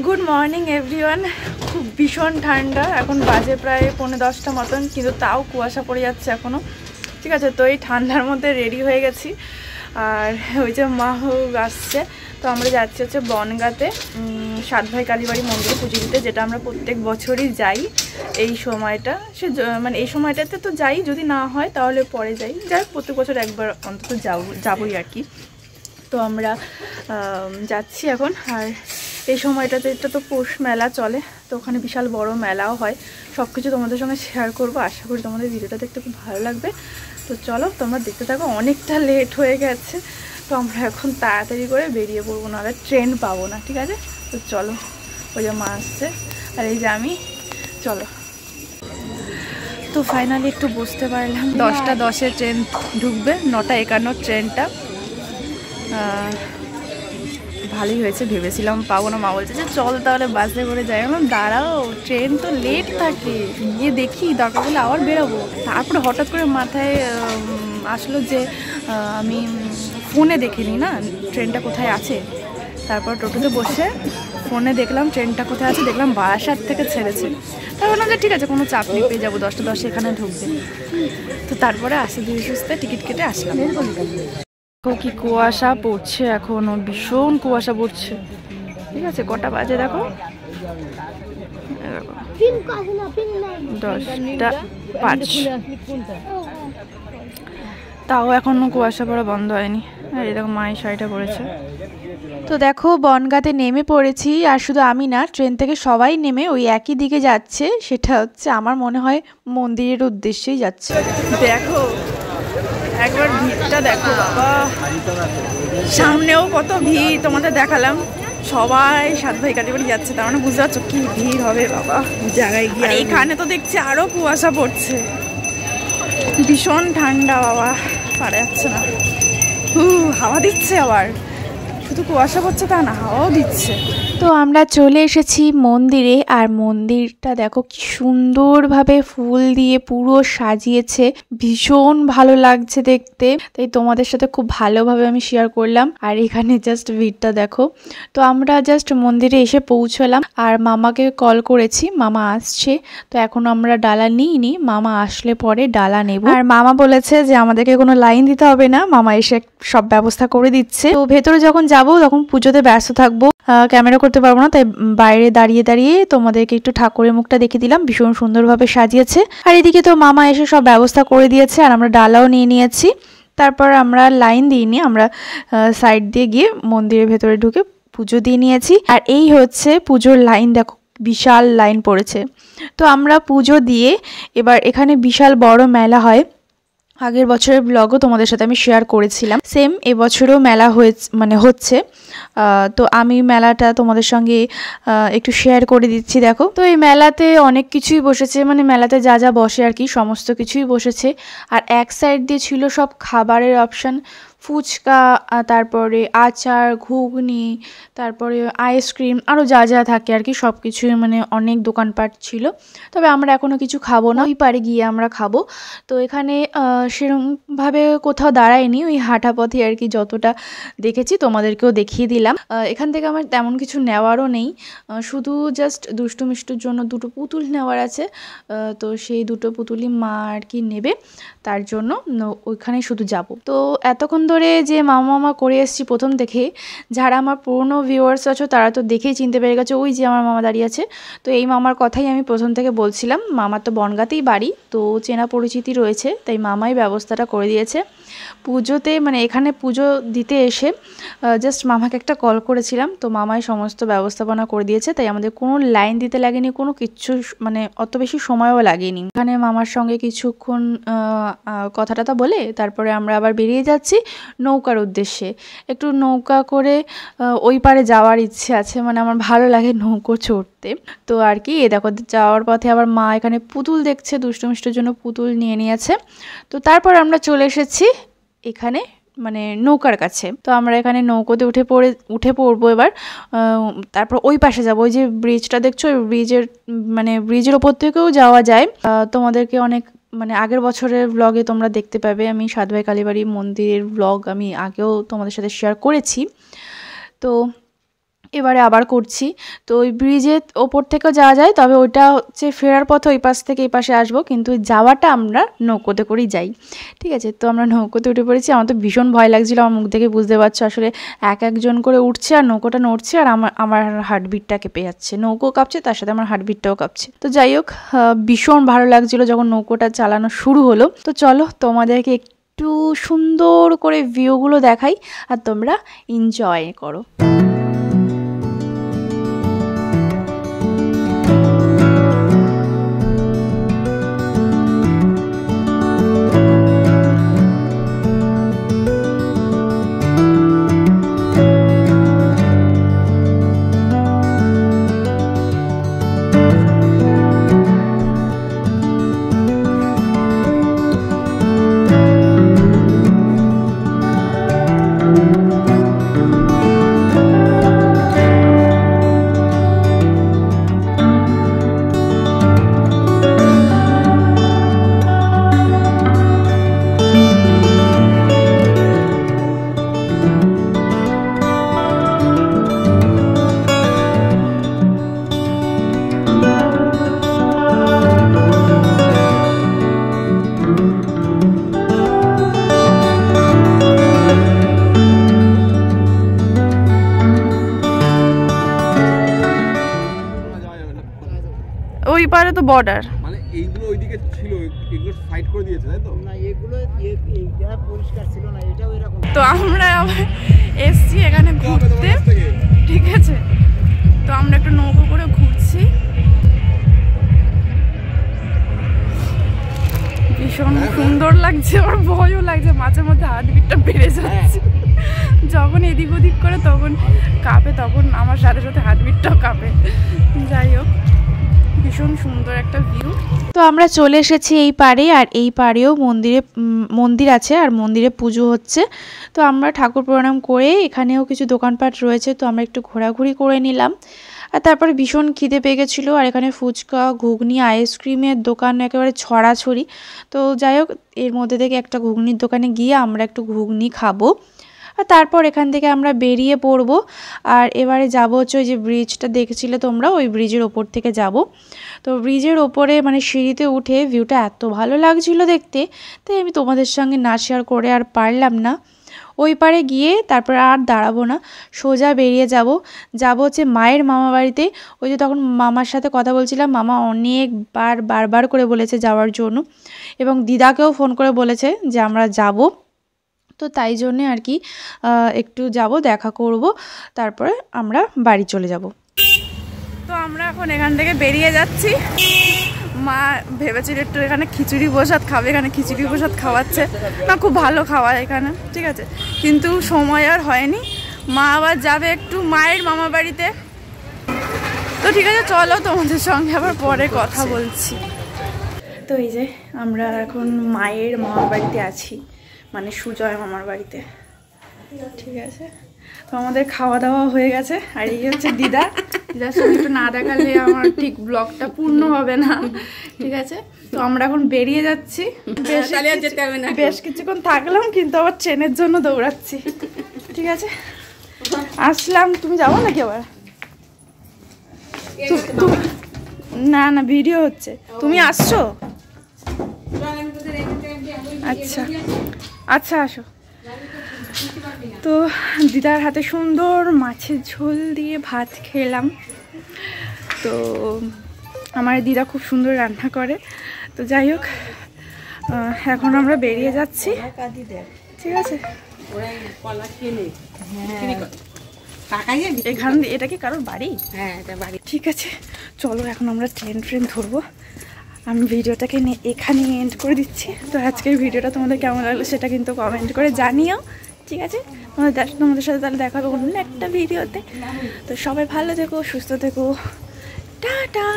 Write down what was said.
Good morning everyone. খুব ভীষণ ঠান্ডা, এখন বাজে প্রায় 9:30 মতন, কিন্তু তাও কুয়াশা পড়ে যাচ্ছে এখনও। ঠিক আছে, তো এই ঠান্ডার মধ্যে রেডি হয়ে গেছি। আর ওই যে মাহু আসছে, তো আমরা যাচ্ছি হচ্ছে বনগাঁতে সাত ভাই কালীবাড়ি মন্দিরে পুজো দিতে, যেটা আমরা প্রত্যেক বছরই যাই এই সময়টা। মানে এই সময়টাতে তো যাই, যদি না হয় তাহলে পরে যাই, যাই প্রত্যেক বছর একবার অন্তত যাবই আর কি। তো আমরা যাচ্ছি এখন। আর এই সময়টাতে এটা তো পৌষ মেলা চলে, তো ওখানে বিশাল বড় মেলাও হয়। সব কিছু তোমাদের সঙ্গে শেয়ার করবো, আশা করি তোমাদের ভিডিওটা দেখতে খুব ভালো লাগবে। তো চলো তোমরা দেখতে থাকো। অনেকটা লেট হয়ে গেছে, তো আমরা এখন তাড়াতাড়ি করে বেরিয়ে পড়বো, নাহলে ট্রেন পাবো না। ঠিক আছে, তো চলো। ওই যে মা আসছে আর এই যে আমি, চলো। তো ফাইনালি একটু বসতে পারলাম। 10টা 10-এ ট্রেন ঢুকবে, 9টা 51 ট্রেনটা। ভালোই হয়েছে, ভেবেছিলাম পাবো না। মা বলছে যে চল তাহলে বাসে করে যাই। বললাম দাঁড়াও, ট্রেন তো লেট থাকে, গিয়ে দেখি, দরকার হলে আবার বেরোবো। তারপরে হঠাৎ করে মাথায় আসলো যে আমি ফোনে দেখিনি না ট্রেনটা কোথায় আছে। তারপর টোটোতে বসে ফোনে দেখলাম ট্রেনটা কোথায় আছে, দেখলাম বারাসাত থেকে ছেড়েছে। তারপর বললাম যে ঠিক আছে, কোনো চাপ নেই, পেয়ে যাবো, 10টা 10 এখানে ঢুকবে। তো তারপরে আস্তে ধীরে সুস্থে টিকিট কেটে আসলাম। কি কুয়াশা পড়ছে এখনো, ভীষণ কুয়াশা পড়ছে। ঠিক আছে, কটা বাজে দেখো, 10টা 5। তাও এখনো কুয়াশা পড়া বন্ধ হয়নি। আর এই দেখো মায়ের শাড়িটা পরেছে। তো দেখো বনগাঁতে নেমে পড়েছি, আর শুধু আমি না, ট্রেন থেকে সবাই নেমে ওই একই দিকে যাচ্ছে। সেটা হচ্ছে আমার মনে হয় মন্দিরের উদ্দেশ্যেই যাচ্ছে। দেখো একবার ভিড়টা দেখো বাবা, সামনেও কত ভিড়, তোমাদের দেখালাম। সবাই সাত ভাই কালীবাড়ি যাচ্ছে, তার মানে বুঝতে পারছো কি ভিড় হবে বাবা জায়গায় গিয়ে। এখানে তো দেখছি আরো কুয়াশা পড়ছে, ভীষণ ঠান্ডা বাবা, পারা যাচ্ছে না। হাওয়া দিচ্ছে, আবার শুধু কুয়াশা পড়ছে তা না, হাওয়াও দিচ্ছে। তো আমরা চলে এসেছি মন্দিরে, আর মন্দিরটা দেখো কি সুন্দরভাবে ফুল দিয়ে পুরো সাজিয়েছে, ভীষণ ভালো লাগছে দেখতে। তাই তোমাদের সাথে খুব ভালোভাবে আমি শেয়ার করলাম। আর এখানে জাস্ট ভিড়টা দেখো। তো আমরা জাস্ট মন্দিরে এসে পৌঁছলাম, আর মামাকে কল করেছি, মামা আসছে। তো এখন আমরা ডালা নিইনি, মামা আসলে পরে ডালা নেব। আর মামা বলেছে যে আমাদেরকে কোনো লাইন দিতে হবে না, মামা এসে সব ব্যবস্থা করে দিচ্ছে। তো ভেতরে যখন যাবো তখন পুজোতে ব্যস্ত থাকবো, ক্যামেরা করতে পারবো না, তাই বাইরে দাঁড়িয়ে দাঁড়িয়ে তোমাদেরকে একটু ঠাকুরের মুখটা দেখে দিলাম, ভীষণ সুন্দরভাবে সাজিয়েছে। আর এদিকে তো মামা এসে সব ব্যবস্থা করে দিয়েছে, আর আমরা ডালাও নিয়ে নিয়েছি। তারপর আমরা লাইন দিইনি, আমরা সাইড দিয়ে গিয়ে মন্দিরের ভেতরে ঢুকে পুজো দিয়ে নিয়েছি। আর এই হচ্ছে পুজোর লাইন, দেখো বিশাল লাইন পড়েছে। তো আমরা পুজো দিয়ে এবার এখানে বিশাল বড় মেলা হয়। আগের বছরের ব্লগও তোমাদের সাথে আমি শেয়ার করেছিলাম, সেম এবছরেও মেলা হচ্ছে। তো আমি মেলাটা তোমাদের সঙ্গে একটু শেয়ার করে দিচ্ছি। দেখো, তো এই মেলাতে অনেক কিছুই বসেছে, মানে মেলাতে যা যা বসে আর কি সমস্ত কিছুই বসেছে। আর এক সাইড দিয়ে ছিল সব খাবারের অপশান, ফুচকা, তারপরে আচার, ঘুগনি, তারপরে আইসক্রিম, আরও যা যা থাকে আর কি সব কিছুই, মানে অনেক দোকানপাট ছিল। তবে আমরা এখনও কিছু খাবো না, ওই পারে গিয়ে আমরা খাবো। তো এখানে সেরকমভাবে কোথাও দাঁড়ায়নি, ওই হাঁটা পথে আর কি যতটা দেখেছি তোমাদেরকেও দেখিয়ে দিলাম। এখান থেকে আমার তেমন কিছু নেওয়ারও নেই, শুধু জাস্ট দুষ্টু মিষ্টুর জন্য দুটো পুতুল নেওয়ার আছে। তো সেই দুটো পুতুলই মা আর কি নেবে, তার জন্য ওইখানে শুধু যাব। তো এতক্ষণ ধরে যে মামা করে এসেছি প্রথম থেকে, যারা আমার পুরনো ভিউয়ার্স আছো তারা তো দেখেই চিনতে পেরে গেছো, ওই যে আমার মামা দাঁড়িয়ে আছে। তো এই মামার কথাই আমি প্রথম থেকে বলছিলাম, মামার তো বনগাঁতেই বাড়ি, তো চেনা পরিচিতি রয়েছে, তাই মামাই ব্যবস্থাটা করে দিয়েছে পুজোতে। মানে এখানে পুজো দিতে এসে জাস্ট মামাকে একটা কল করেছিলাম, তো মামাই সমস্ত ব্যবস্থাপনা করে দিয়েছে, তাই আমাদের কোনো লাইন দিতে লাগেনি, কোনো কিচ্ছু, মানে অত বেশি সময়ও লাগেনি। এখানে মামার সঙ্গে কিছুক্ষণ কথাটা বলে তারপরে আমরা আবার বেরিয়ে যাচ্ছি নৌকার উদ্দেশ্যে। একটু নৌকা করে ওই পারে যাওয়ার ইচ্ছে আছে, মানে আমার ভালো লাগে নৌকো চড়তে। তো আর কি দেখো, যাওয়ার পথে আবার মা এখানে পুতুল দেখছে, দুষ্টু মিষ্টুর জন্য পুতুল নিয়ে নিয়েছে। তো তারপর আমরা চলে এসেছি এখানে, মানে নৌকার কাছে। তো আমরা এখানে নৌকোতে উঠে পড়বো এবার। তারপর ওই পাশে যাবো, ওই যে ব্রিজটা দেখছো, ওই ব্রিজের ওপর থেকেও যাওয়া যায়। তোমাদেরকে অনেক, মানে আগের বছরের ব্লগে তোমরা দেখতে পাবে, আমি সাত ভাই কালীবাড়ি মন্দিরের ব্লগ আমি আগেও তোমাদের সাথে শেয়ার করেছি। তো এবারে আবার করছি। তো ওই ব্রিজের ওপর থেকেও যাওয়া যায়, তবে ওইটা হচ্ছে ফেরার পথে ওই পাশ থেকে এই পাশে আসবো, কিন্তু যাওয়াটা আমরা নৌকোতে করেই যাই। ঠিক আছে, তো আমরা নৌকোতে উঠে পড়েছি। আমার তো ভীষণ ভয় লাগছিলো, আমার মুখ দেখে বুঝতে পারছো আসলে একজন করে উঠছে আর নৌকোটা নড়ছে, আর আমার হার্টবিটটা কেঁপে যাচ্ছে। নৌকো কাঁপছে, তার সাথে আমার হার্টবিটটাও কাঁপছে। তো যাই হোক, ভীষণ ভালো লাগছিলো যখন নৌকোটা চালানো শুরু হলো। তো চলো তোমাদেরকে একটু সুন্দর করে ভিউগুলো দেখাই আর তোমরা এনজয় করো। ওই পারে তো বর্ডার, মানে এইগুলো ওইদিকে ছিল, এগুলো সাইড করে দিয়েছে তাই তো? না, এগুলো এইটা পরিষ্কার ছিল না, এটাও এরকম। তো আমরা এসছি এখানে ঘুরতে, ঠিক আছে? তো আমরা একটু নৌকো করে ঘুরছি, ভীষণ সুন্দর লাগছে। আমার ভয়ও লাগছে, মাঝে মধ্যে হার্টবিটটা বেড়ে যাচ্ছে। যখন এদিক ওদিক করে তখন কাঁপে, তখন আমার সাথে সাথে হার্টবিটটাও কাঁপে। যাই হোক, ভীষণ সুন্দর একটা ভিউ। তো আমরা চলে এসেছি এই পাড়ে, আর এই পাড়েও মন্দির আছে, আর মন্দিরে পুজো হচ্ছে। তো আমরা ঠাকুর প্রণাম করে, এখানেও কিছু দোকানপাট রয়েছে, তো আমরা একটু ঘোরাঘুরি করে নিলাম। আর তারপরে ভীষণ খিদে পেয়ে গেছিলো, আর এখানে ফুচকা, ঘুগনি, আইসক্রিমের দোকান একেবারে ছড়াছড়ি। তো যাই হোক, এর মধ্যে থেকে একটা ঘুগনির দোকানে গিয়ে আমরা একটু ঘুগনি খাবো, আর তারপর এখান থেকে আমরা বেরিয়ে পড়ব। আর এবারে যাব হচ্ছে ওই যে ব্রিজটা দেখেছিলে তোমরা, ওই ব্রিজের ওপর থেকে যাব। তো ব্রিজের ওপরে মানে সিঁড়িতে উঠে ভিউটা এত ভালো লাগছিল দেখতে, তাই আমি তোমাদের সঙ্গে না শেয়ার করে আর পারলাম না। ওই পারে গিয়ে তারপর আর দাঁড়াবো না, সোজা বেরিয়ে যাব হচ্ছে মায়ের মামা বাড়িতে। ওই যে তখন মামার সাথে কথা বলছিলাম, মামা বারবার করে বলেছে যাওয়ার জন্য, এবং দিদাকেও ফোন করে বলেছে যে আমরা যাব। তো তাই জন্যে আর কি একটু যাব, দেখা করব, তারপরে আমরা বাড়ি চলে যাব। তো আমরা এখন এখান থেকে বেরিয়ে যাচ্ছি। মা ভেবেছিল একটু এখানে খিচুড়ি প্রসাদ খাবে, এখানে খিচুড়ি প্রসাদ খাওয়াচ্ছে না, খুব ভালো খাওয়ায় এখানে, ঠিক আছে? কিন্তু সময় আর হয়নি। মা আবার যাবে একটু মায়ের মামা বাড়িতে। তো ঠিক আছে, চলো তোমাদের সঙ্গে আবার পরে কথা বলছি। তো এই যে আমরা এখন মায়ের মামার বাড়িতে আছি, মানে সুজয় মামার বাড়িতে, ঠিক আছে? তো আমাদের খাওয়া দাওয়া হয়ে গেছে, আর এই হচ্ছে দিদার সঙ্গে একটু না দেখালে আমার ঠিক ব্লগটা পূর্ণ হবে না, ঠিক আছে? তো আমরা এখন বেরিয়ে যাচ্ছি, বেশ কিছুক্ষণ থাকলাম, কিন্তু আবার ট্রেনের জন্য দৌড়াচ্ছি, ঠিক আছে? আসলাম, তুমি যাবো নাকি আবার? না না, ভিডিও হচ্ছে, তুমি আসছো? আচ্ছা আচ্ছা, আসো। তো দিদার হাতে সুন্দর মাছের ঝোল দিয়ে ভাত খেলাম। তো আমার দিদা খুব সুন্দর রান্না করে। তো যাই হোক, এখন আমরা বেরিয়ে যাচ্ছি, ঠিক আছে? এখান দিয়ে, এটা কি কারোর বাড়ি? হ্যাঁ, এটা বাড়ি। ঠিক আছে, চলো এখন আমরা ট্রেন ধরবো। আমি ভিডিওটাকে এখানে এন্ড করে দিচ্ছি। তো আজকের ভিডিওটা তোমাদের কেমন লাগলো সেটা কিন্তু কমেন্ট করে জানিও, ঠিক আছে? তোমাদের সাথে তাহলে দেখা হবে অন্য একটা ভিডিওতে। তো সবাই ভালো থেকো, সুস্থ থেকো, টাটা।